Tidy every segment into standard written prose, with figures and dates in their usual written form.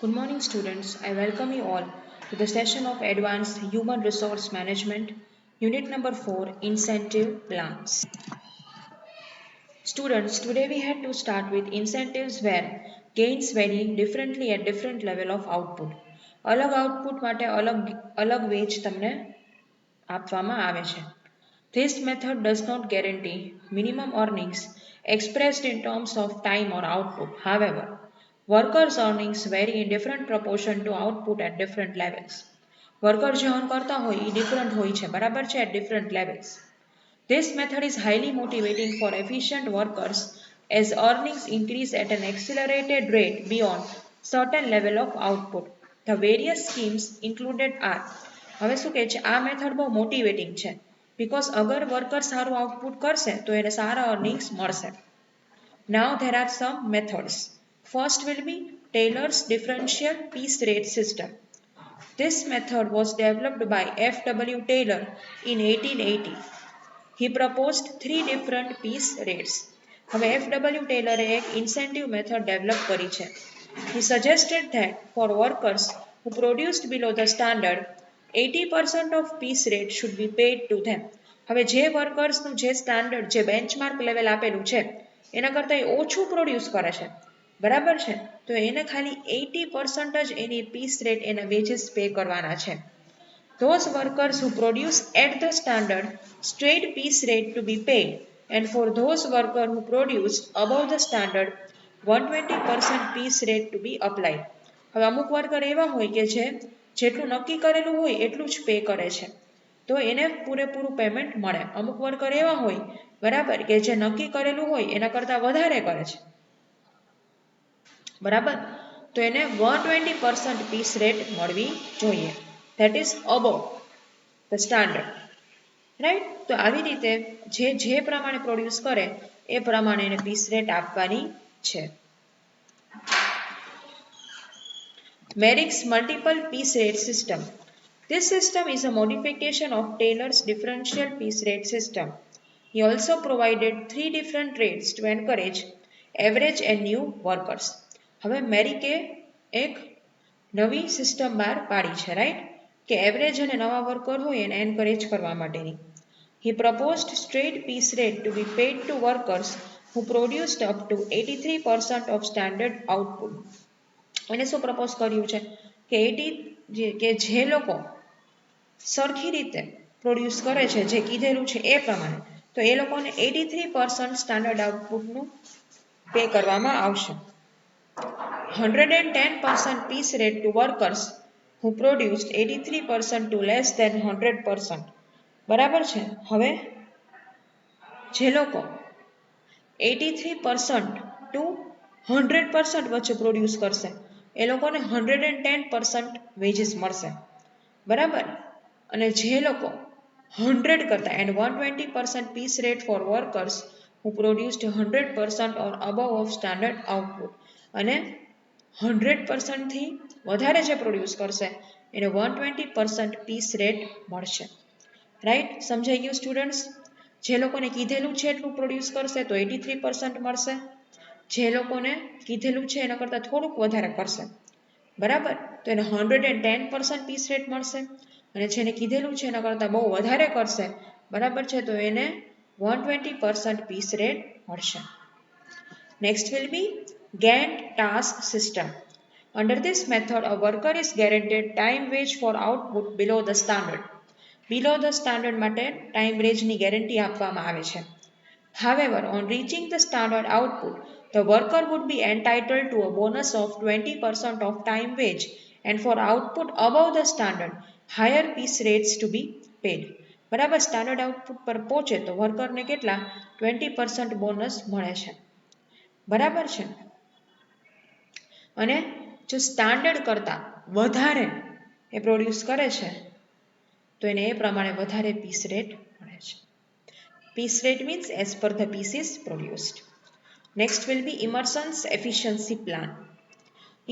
Good morning, students. I welcome you all to the session of Advanced Human Resource Management, Unit number 4, Incentive Plans. Students, today we had to start with incentives where gains vary differently at different level of output. અલગ output માટે અલગ wage તમને આપવામાં આવે છે. This method does not guarantee minimum earnings expressed in terms of time or output. However, workers' earnings vary in different proportion to output at different levels. Worker જે earn કરતા હોય એ ડિફરન્ટ હોય છે બરાબર છે at different levels. This method is highly motivating for efficient workers as earnings increase at an accelerated rate beyond certain level of output. The various schemes included are હવે શું કહે છે આ મેથડ બહુ મોટિવેટિંગ છે because અગર worker સારું output કરશે તો એને સારા અર્નિંગ્સ મળશે. Now there are some methods. First will be Taylor's differential piece rate system. This method was developed by F.W. Taylor in 1880. He proposed three different piece rates. હવે F.W. Taylor એક incentive method develop કરી છે. He suggested that for workers who produced below the standard, 80% of piece rate should be paid to them. હવે જે વર્કર્સનું જે standard જે benchmark level આપેલું છે એના કરતાં એ ઓછું પ્રોડ્યુસ કરે છે બરાબર છે તો એને ખાલી 80% જ એની પીસ રેટ એના વેજીસ પે કરવાના છે. Those workers who produce at the standard straight piece rate to be paid, and for those workers who produce above the standard 120% piece rate to be applied. હવે અમુક worker એવા હોય કે જે જેટલું નક્કી કરેલું હોય એટલું જ પે કરે છે તો એને પૂરેપૂરું પેમેન્ટ મળે. અમુક વર્કર એવા હોય બરાબર કે જે નક્કી કરેલું હોય એના કરતાં વધારે કરે છે બરાબર તો એને 120% પીસ રેટ મળવી જોઈએ. That is above the standard. Right તો આવી રીતે જે પ્રમાણે પ્રોડ્યુસ કરે એ પ્રમાણે એને પીસ રેટ આપવાની છે. Merrick's multiple piece rate system. This system is a modification of Taylor's differential piece rate system. He also provided three different rates to encourage average and new workers. હવે મેરિકે એક નવી system બહાર પાડી છે right કે average અને નવા worker હોય એને એન્કરેજ કરવા માટેની. He proposed straight piece rate to be paid to workers who produced up to 83% of standard output. એને શું પ્રપોઝ કર્યું છે કે જે લોકો સરખી રીતે પ્રોડ્યુસ કરે છે જે કીધેલું છે એ પ્રમાણે તો એ લોકોને 83% સ્ટાન્ડર્ડ આઉટપુટનું પે કરવામાં આવશે. 110% piece rate to workers who produced 83% to less than 100%. બરાબર છે. હવે જે લોકો 83% to 100% વચ્ચે પ્રોડ્યુસ કરશે એ લોકોને 110% વેજીસ મળશે બરાબર અને જે લોકો 100 કરતા and 120% piece rate for workers who produced 100% or above of standard output અને 100% થી વધારે જે પ્રોડ્યુસ કરશે એને 120% piece rate મળશે. રાઈટ સમજાઈ ગયું સ્ટુડન્ટ્સ? જે લોકોને કીધેલું છે એટલું પ્રોડ્યુસ કરશે તો 83% મળશે. જે લોકોને કીધેલું છે એના કરતાં થોડુંક વધારે કરશે બરાબર તો એને 110% પીસ રેટ મળશે અને જેને કીધેલું છે એના કરતાં બહુ વધારે કરશે બરાબર છે તો એને 120% પીસ રેટ મળશે. Next will be Gantt task system. Under this method, a worker is guaranteed time wage for output below the standard. Below the standard માટે time wage ની guarantee આપવામાં આવે છે. However, on reaching the standard output, the worker would be entitled to a bonus of 20% of time wage and for output above the standard, higher piece rates to be paid. બરાબર standard output પર પહોંચે તો વર્કરને કેટલા 20% bonus મળે છે બરાબર છે અને જો સ્ટાન્ડર્ડ કરતાં વધારે એ પ્રોડ્યુસ કરે છે તો એને એ પ્રમાણે વધારે પીસ રેટ મળે છે. Piece rate means as per the pieces produced. Next will be Emerson's efficiency plan.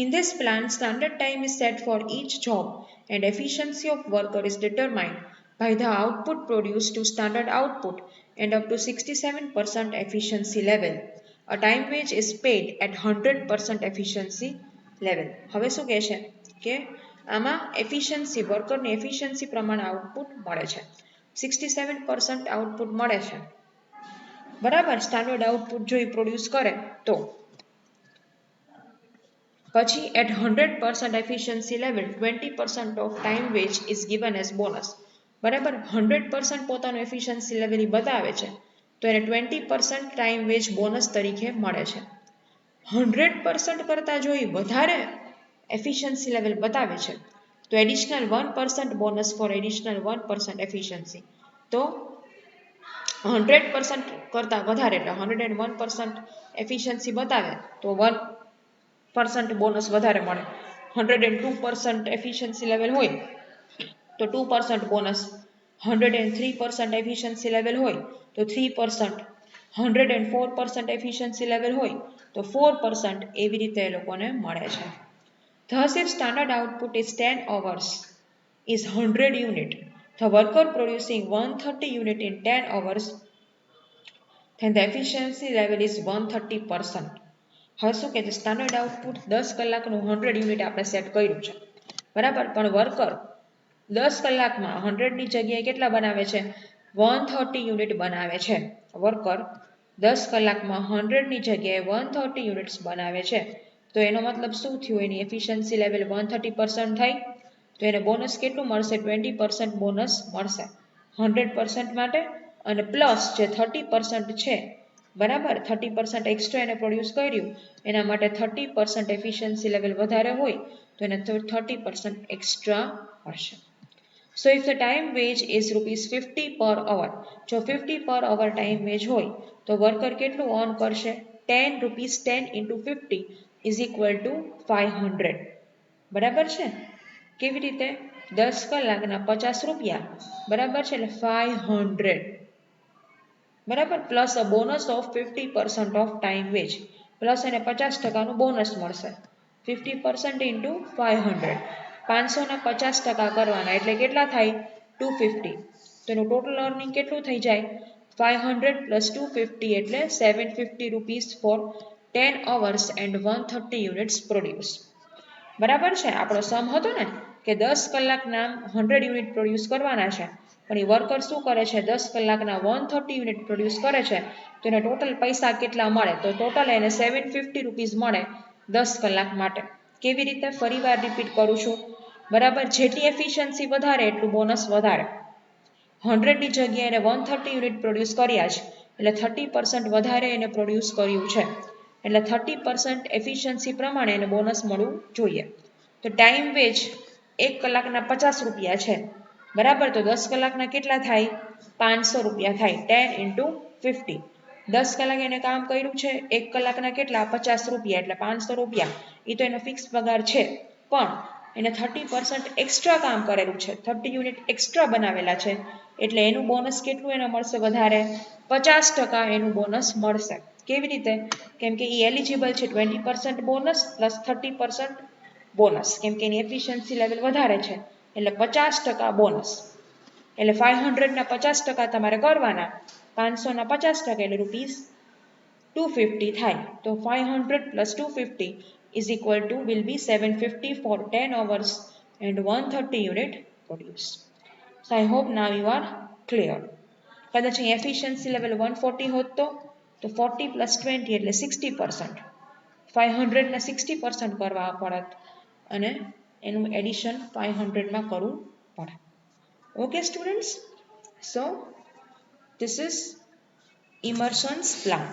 In this plan, standard time is set for each job and efficiency of worker is determined by the output produced to standard output and up to 67% efficiency level. A time wage is paid at 100% efficiency level. હવે શું કહે છે કે આમાં efficiency વર્કરની efficiency પ્રમાણે output મળે છે. 67% output મળે છે. બરાબર, સ્ટાન્ડર્ડ આઉટપુટ જો એ પ્રોડ્યુસ કરે તો પછી at 100% efficiency level 20% of time veg is given as bonus. બરાબર, 100% પોતાનું એફિશિયન્સી લેવલ બતાવે છે તો એને 20% ટાઈમ વેજ બોનસ તરીકે મળે છે. 100% કરતાં જો એ વધારે એફિશિયન્સી લેવલ બતાવે છે તો additional 1% bonus for additional 1% efficiency. તો 100% કરતાં વધારે એટલે 101% એફિશિયન્સી બતાવે તો 1% બોનસ વધારે મળે. 102% એફિશિયન્સી લેવલ હોય તો 2% બોનસ. 103% એફિશિયન્સી લેવલ હોય તો 3%. 104% એફિશિયન્સી લેવલ હોય તો 4%. એવી રીતે એ લોકોને મળે છે. Thus, if standard output is 10 hours is 100 unit, the worker producing 130 unit in 10 hours, then the efficiency level is 130%. હવે શું કહે છે, સ્ટાન્ડર્ડ આઉટપુટ 10 કલાકનું 100 યુનિટ આપણે સેટ કર્યું છે. બરાબર, પણ વર્કર 10 કલાકમાં 100ની જગ્યાએ કેટલા બનાવે છે? 130 યુનિટ બનાવે છે. વર્કર 10 કલાકમાં 100ની જગ્યાએ 130 યુનિટ્સ બનાવે છે. તો એનો મતલબ શું થયું? એની એફિશિયન્સી લેવલ 130% થઈ. તો એને બોનસ કેટલું મળશે? 20% બોનસ મળશે 100% માટે. અને પ્લસ જે 30% છે, બરાબર, 30% એક્સ્ટ્રા એને પ્રોડ્યુસ કર્યું એના માટે 30% એફિશિયન્સી લેવલ વધારે હોય તો એને 30% એક્સ્ટ્રા મળશે. So if the time wage is ₹50 per hour, જો 50 per hour ટાઈમ વેજ હોય તો વર્કર કેટલું અર્ન કરશે? 10 rupees 10 into 50 is equal to 500. બરાબર છે? કેવી રીતે? 10 કલાકના 50 રૂપિયા, બરાબર છે, એટલે 500. બરાબર, plus a bonus of 50% of time veg, plus એને 50%નું બોનસ મળશે. 50% into 500, 500ના 50% કરવાના એટલે કેટલા થાય? 250. તો એનું ટોટલ અર્નિંગ કેટલું થઈ જાય? 500 plus 250 એટલે 750 rupees for 10 hours and 130 units produce. બરાબર છે? આપણો સમ હતો ને કે 10 કલાકના 100 યુનિટ પ્રોડ્યુસ કરવાના છે, પણ એ વર્કર શું કરે છે? 10 કલાકના 130 યુનિટ પ્રોડ્યુસ કરે છે. તો એને ટોટલ પૈસા કેટલા મળે? તો ટોટલ એને 750 રૂપીસ મળે 10 કલાક માટે. કેવી રીતે? ફરીવાર રિપીટ કરું છું. બરાબર, જેટલી એફિશિયન્સી વધારે એટલું બોનસ વધારે. 100ની જગ્યાએ એને 130 યુનિટ પ્રોડ્યુસ કર્યા છે એટલે 30% વધારે એને પ્રોડ્યુસ કર્યું છે. એટલે 30% એફિશિયન્સી પ્રમાણે એને બોનસ મળવું જોઈએ. તો ટાઈમ વેજ 1 કલાકના 50 રૂપિયા છે. બરાબર, તો 10 કલાકના કેટલા થાય? 500 રૂપિયા થાય. 10 into 50. 10 કલાક એને કામ કર્યું છે, 1 કલાકના કેટલા? 50 રૂપિયા એટલે 500 રૂપિયા. એ તો એનો ફિક્સ પગાર છે, પણ એને 30% એક્સ્ટ્રા કામ કરેલું છે, 30 યુનિટ એક્સ્ટ્રા બનાવેલા છે, એટલે એનું બોનસ કેટલું એને મળશે? વધારે 50% એનું બોનસ મળશે. કેવી રીતે? કેમ કે એ એલિજિબલ છે 20% બોનસ પ્લસ 30% બોનસ, કેમ કે એની એફિશિયન્સી લેવલ વધારે છે એટલે 50% બોનસ. એટલે 500ના 50% તમારે કરવાના, 500ના 50% એટલે ₹250 થાય. તો 500 plus 250 is equal to will be 750 for 10 hours and 130 unit produce. So I hope now you are clear. કદાચ અહીં એફિશિયન્સી લેવલ 140 હોત તો 40 plus 20 એટલે 60%. 500ના 60% કરવા પડત અને એનું એડિશન 500માં કરવું પડે. Okay students, so this is Emerson's plan.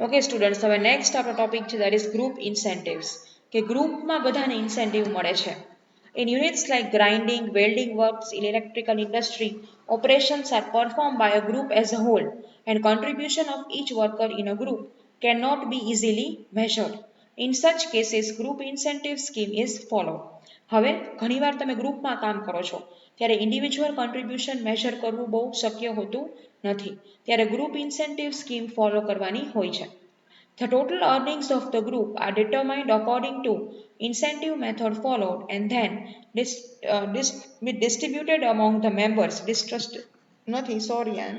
Okay students, હવે નેક્સ્ટ આપણો ટોપિક છે દેટ ઇઝ ગ્રુપ ઇન્સેન્ટિવ્સ, કે ગ્રુપમાં બધાને ઇન્સેન્ટિવ મળે છે. In units like grinding, welding works, in electrical industry, operations are performed by a group as a whole, and contribution of each worker in a group cannot be easily measured. In such cases, group incentive scheme is followed. હવે ઘણીવાર તમે ગ્રુપમાં કામ કરો છો ત્યારે individual contribution major કરવું બહુ શક્ય હોતું નથી, ત્યારે ગ્રુપ ઇન્સેન્ટિવ સ્કીમ ફોલો કરવાની હોય છે. The total earnings of the group are determined according to incentive method followed and then distributed among the members. Nothing, sorry, I'm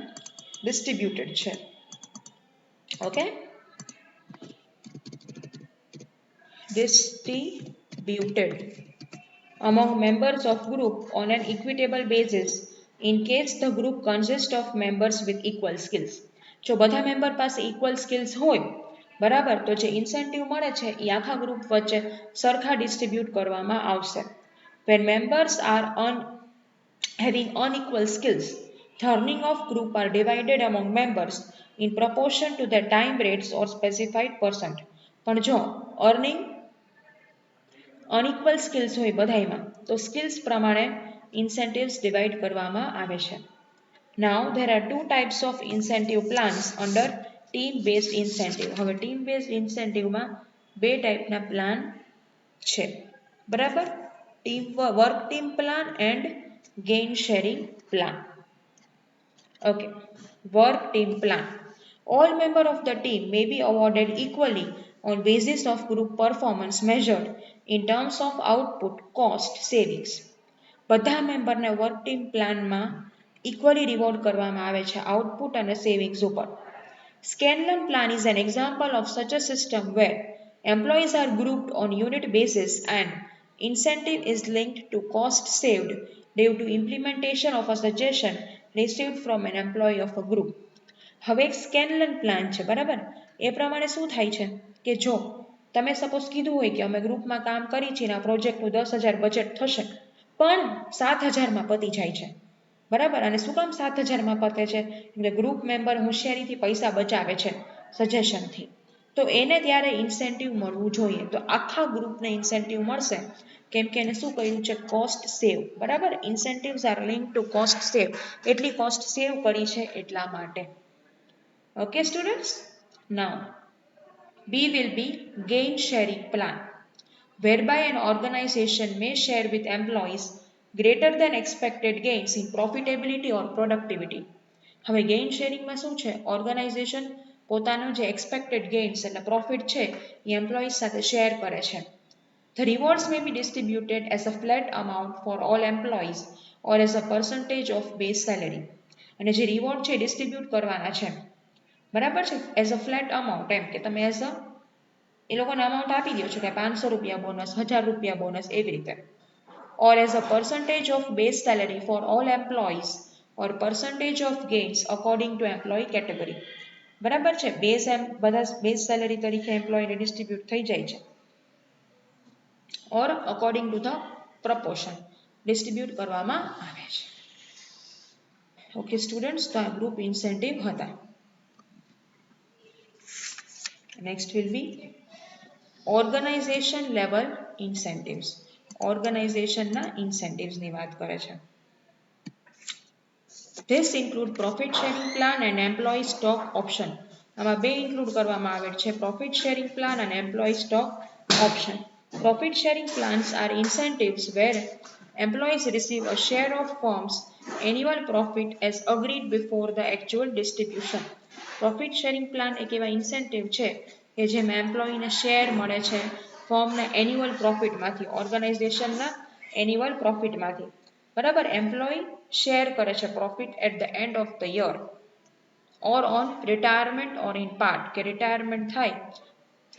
distributed. Okay? Distributed among members of group on an equitable basis in case the group consists of members with equal skills. જો બધા member પાસે equal skills હોય બરાબર, તો જે incentive મળે છે એ આખા ગ્રુપ વચ્ચે સરખા ડિસ્ટ્રીબ્યુટ કરવામાં આવશે. When members are having unequal skills, the earning of group are divided among members in proportion to their time rates or specified percent. પણ જો earning અનઇક્વલ સ્કિલ્સ હોય બધાયમાં તો સ્કિલ્સ પ્રમાણે ઇન્સેન્ટિવ્સ ડિવાઇડ કરવામાં આવે છે. Now there are two types of incentive plans under team based incentive. હવે team based ઇન્સેન્ટિવમાં બે ટાઈપના પ્લાન છે બરાબર, work team plan and gain sharing plan. Okay, work team plan. All members of the team may be awarded equally on basis of group performance measured in terms of output, cost, savings. બધા મેમ્બરને work team પ્લાનમાં equally reward કરવામાં આવે છે output અને savings ઉપર. Scanlon plan is an example of such a system where employees are grouped on unit basis and incentive is linked to cost saved due to implementation of a suggestion received from an employee of a group. હવે એક સ્કેનલન plan છે બરાબર, એ પ્રમાણે શું થાય છે કે જો તમે સપોઝ કીધું હોય કે અમે ગ્રુપમાં કામ કરી છીએ આ પ્રોજેક્ટનું 10,000 બજેટ થશે પણ 7,000માં પતી જાય છે બરાબર. અને શું કામ 7,000માં પતે છે? એટલે ગ્રુપ મેમ્બર હોશિયારીથી પૈસા બચાવે છે સજેશનથી, તો એને ત્યારે ઇન્સેન્ટિવ મળવું જોઈએ. તો આખા ગ્રુપને ઇન્સેન્ટિવ મળશે કેમ કે એને શું કર્યું છે? કોસ્ટ સેવ બરાબર. Incentives are link to cost save, એટલી કોસ્ટ સેવ કરી છે એટલા માટે. Okay students, now B will be gain sharing plan, whereby an organization may share with employees greater than expected gains in profitability or productivity. હવે gain શેરિંગમાં શું છે? Organisation પોતાનો જે એક્સપેક્ટેડ ગેઇન્સ એટલે પ્રોફિટ છે એ એમ્પ્લોઈઝ સાથે શેર કરે છે. The rewards may be distributed as a flat amount for all employees or as a percentage of base salary. અને જે રિવોર્ડ છે ડિસ્ટ્રીબ્યુટ કરવાના છે બરાબર છે એઝ અ ફ્લેટ અમાઉન્ટ, એમ કે તમે એઝ અ એ લોકોને અમાઉન્ટ આપી દો છો કે 500 રૂપિયા બોનસ, 1000 રૂપિયા બોનસ, એવી રીતે. ઓર as a percentage of base salary for all employees or percentage of gains according to employee category. બરાબર છે, બધા બેઝ સેલેરી તરીકે એમ્પ્લોયીને ડિસ્ટ્રીબ્યુટ થઈ જાય છે or according to the proportion distribute કરવામાં આવે છે. ઓકે સ્ટુડન્ટ્સ, તો આ ગ્રુપ ઇન્સેન્ટિવ હતા. Next will be organization level incentives. ઓર્ગેનાઇઝેશનના ઇન્સેન્ટિવ્સની વાત કરે છે. This include profit sharing plan and employee stock option. આમાં બે ઇન્ક્લુડ કરવામાં આવે છે, profit sharing plan and employee stock option. Profit sharing plans are incentives where employees receive a share of firm's annual profit as agreed before the actual distribution. Profit sharing plan એક એવા incentive છે કે જેમાં એમ્પ્લોયીને share મળે છે ફર્મના annual પ્રોફિટમાંથી, ઓર્ગેનાઇઝેશનના annual પ્રોફિટમાંથી બરાબર. Employee share કરે છે profit at the end of the year or on retirement or in part, કે રિટાયરમેન્ટ થાય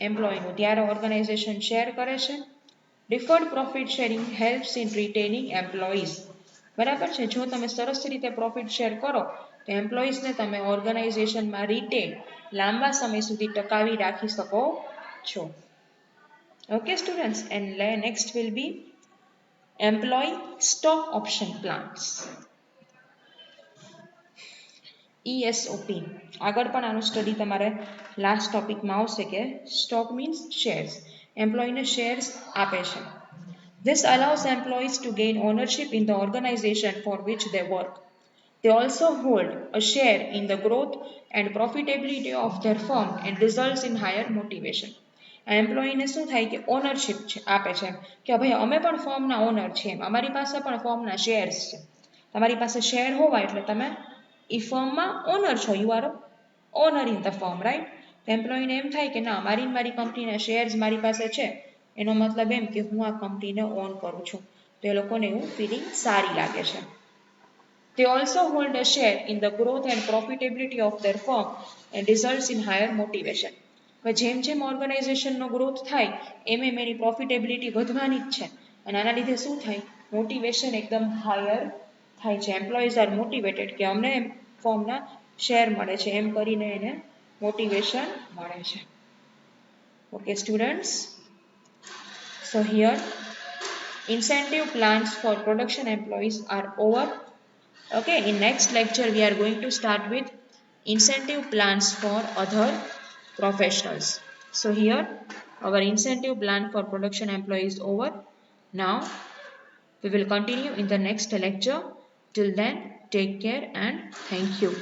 એમ્પ્લોયીનું ત્યારે ઓર્ગેનાઇઝેશન શેર કરે છે. Deferred profit sharing helps in retaining employees બરાબર છે. જો તમે સરસ રીતે પ્રોફિટ શેર કરો તો એમ્પ્લોઈઝને તમે ઓર્ગેનાઇઝેશનમાં રિટેન લાંબા સમય સુધી ટકાવી રાખી શકો છો. Okay students, and next will be employee stock option plans, ESOP. આગળ પણ આનું સ્ટડી તમારે લાસ્ટ ટોપિકમાં આવશે કે સ્ટોક મીન્સ શેર્સ, એમ્પ્લોયીને શેર્સ આપે છે. This allows employees to gain ownership in the organization for which they work. They also hold a share in the growth and profitability of their firm and results in higher motivation. આ એમ્પ્લોયીને શું થાય કે ownership આપે છે કે ભાઈ અમે પણ ફર્મના ઓનર છીએ, અમારી પાસે પણ ફર્મના શેર્સ છે. તમારી પાસે શેર હોવા એટલે તમે એ ફર્મમાં ઓનર છો, you are owner in the firm, right. એમ્પ્લોયીને એમ થાય કે ના, મારી કંપનીના શેર્સ મારી પાસે છે, એનો મતલબ એમ કે હું આ કંપનીને ઓન કરું છું, તો એ લોકોને એવું ફિલિંગ સારી લાગે છે. They also hold a share in the growth and profitability of their firm and results in higher motivation. જેમ જેમ ઓર્ગેનાઇઝેશનનો ગ્રોથ થાય એમ એમ એની પ્રોફિટેબિલિટી વધવાની જ છે, અને આના લીધે શું થાય, મોટિવેશન એકદમ હાયર થાય છે. એમ્પ્લોઈઝ આર મોટિવેટેડ કે અમને ફર્મના શેર મળે છે એમ કરીને એને મોટિવેશન મળે છે. Okay students, so here incentive plans for production employees are over. Okay, in next lecture we are going to start with incentive plans for other professionals. So here our incentive plan for production employees over. Now we will continue in the next lecture. Till then, take care and thank you.